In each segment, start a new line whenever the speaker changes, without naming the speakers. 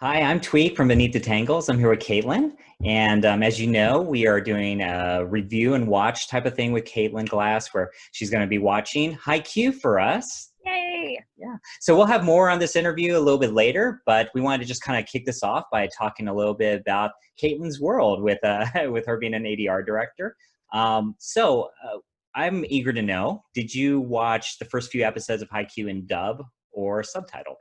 Hi, I'm Twwk from Beneath the Tangles. I'm here with Caitlin. And as you know, we are doing a review and watch type of thing with Caitlin Glass, where she's going to be watching Haikyuu for us.
Yay!
Yeah. So we'll have more on this interview a little bit later, but we wanted to just kind of kick this off by talking a little bit about Caitlin's world with with her being an ADR director. I'm eager to know, did you watch the first few episodes of Haikyuu in dub or subtitle?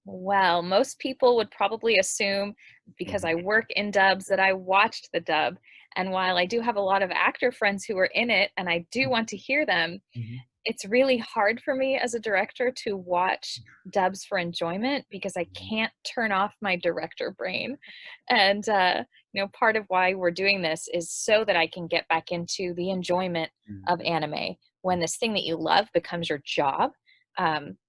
Well, most people would probably assume because I work in dubs that I watched the dub. And while I do have a lot of actor friends who are in it and I do want to hear them,
Mhm.
it's really hard for me as a director to watch dubs for enjoyment because I can't turn off my director brain. And, part of why we're doing this is so that I can get back into the enjoyment of
Mhm.
anime. When this thing that you love becomes your job,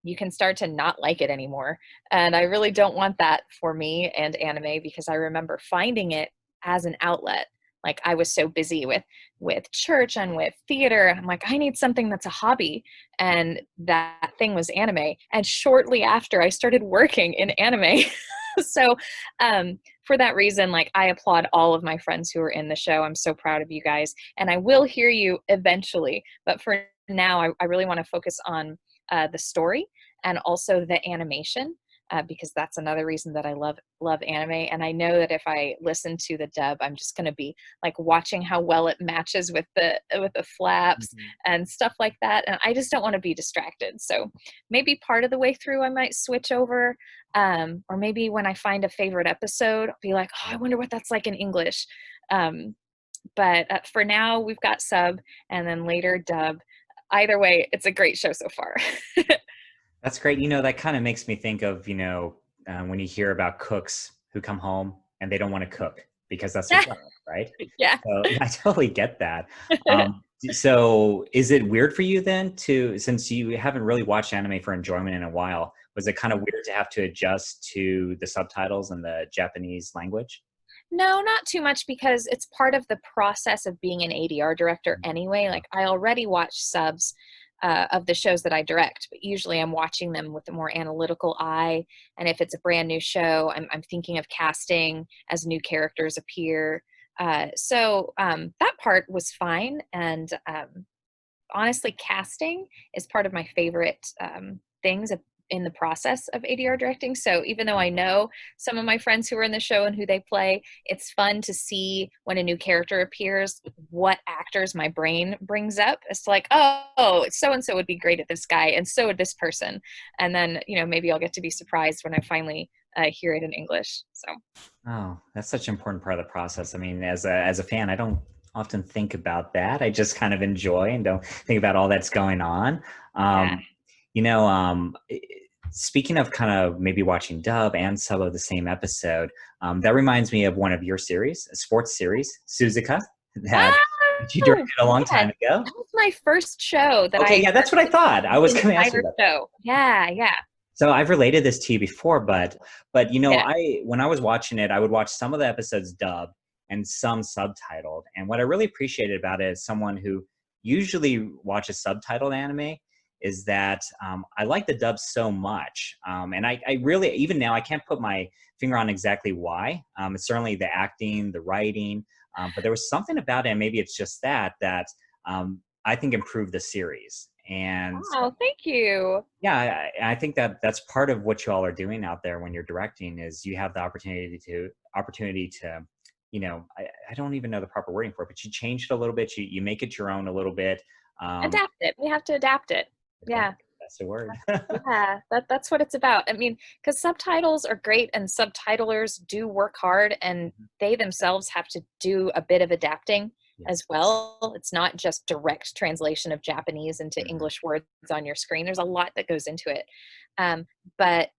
you can start to not like it anymore. And I really don't want that for me and anime because I remember finding it as an outlet. Like I was so busy with church and with theater. I'm like, I need something that's a hobby. And that thing was anime. And shortly after, I started working in anime. so for that reason, like I applaud all of my friends who are in the show. I'm so proud of you guys. And I will hear you eventually. But for now, I really want to focus on the story and also the animation. Because that's another reason that I love anime, and I know that if I listen to the dub, I'm just going to be like watching how well it matches with the flaps
Mhm.
and stuff like that, and I just don't want to be distracted. So maybe part of the way through, I might switch over, or maybe when I find a favorite episode, I'll be like, oh, I wonder what that's like in English. Um, but for now, we've got sub, and then later dub. Either way, it's a great show so far.
That's great. That kind of makes me think of, when you hear about cooks who come home and they don't want to cook because that's their job, right?
Yeah.
So yeah, I totally get that. So is it weird for you then since you haven't really watched anime for enjoyment in a while, was it kind of weird to have to adjust to the subtitles and the Japanese language?
No, not too much because it's part of the process of being an ADR director anyway. Like I already watch subs of the shows that I direct, but usually I'm watching them with a more analytical eye. And if it's a brand new show, I'm thinking of casting as new characters appear. That part was fine. And honestly, casting is part of my favorite things in the process of ADR directing. So even though I know some of my friends who are in the show and who they play, it's fun to see when a new character appears, what actors my brain brings up. It's like, oh, so and so would be great at this guy, and so would this person. And then, maybe I'll get to be surprised when I finally hear it in English. So,
Oh, that's such an important part of the process. I mean, as a fan, I don't often think about that. I just kind of enjoy and don't think about all that's going on.
yeah.
Um, you know, um, i- Speaking of kind of maybe watching dub and sub of the same episode, that reminds me of one of your series, a sports series, Suzuka, that you
Oh,
directed a long
yeah.
time ago.
That was my first show that
Okay,
I
yeah, that's what I thought. I was
the
going to ask you
entire
about.
show. Yeah, yeah,
So I've related this to you before, but
yeah.
I when I was watching it, I would watch some of the episodes dubbed and some subtitled. And what I really appreciated about it as someone who usually watches subtitled anime is that I like the dub so much. And I really, even now, I can't put my finger on exactly why. It's certainly the acting, the writing, but there was something about it, and maybe it's just that I think improved the series. And
Oh, thank you.
yeah, I think that that's part of what you all are doing out there when you're directing is you have the opportunity to, I don't even know the proper wording for it, but you change it a little bit. You make it your own a little bit. Um,
Adapt it. We have to adapt it.
adapt,
Yeah.
that's the word.
Yeah, that's what it's about. I mean, because subtitles are great and subtitlers do work hard and they themselves have to do a bit of adapting as
Yes.
well. It's not just direct translation of Japanese into
Mhm.
English words on your screen. There's a lot that goes into it. But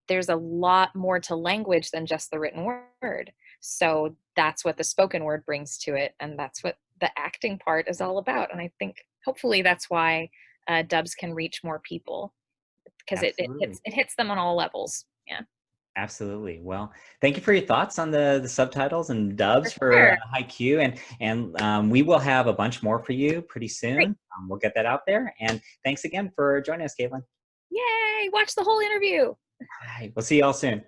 there's a lot more to language than just the written word. So that's what the spoken word brings to it. And that's what the acting part is all about. And I think hopefully that's why dubs can reach more people because
Absolutely.
it hits them on all levels. Yeah,
Absolutely. Well, thank you for your thoughts on the subtitles and
for
dubs for
sure.
Haikyuu, and we will have a bunch more for you pretty
Great.
soon. We'll get that out there. And thanks again for joining us, Caitlin.
Yay! Watch the whole interview.
All right, we'll see you all soon.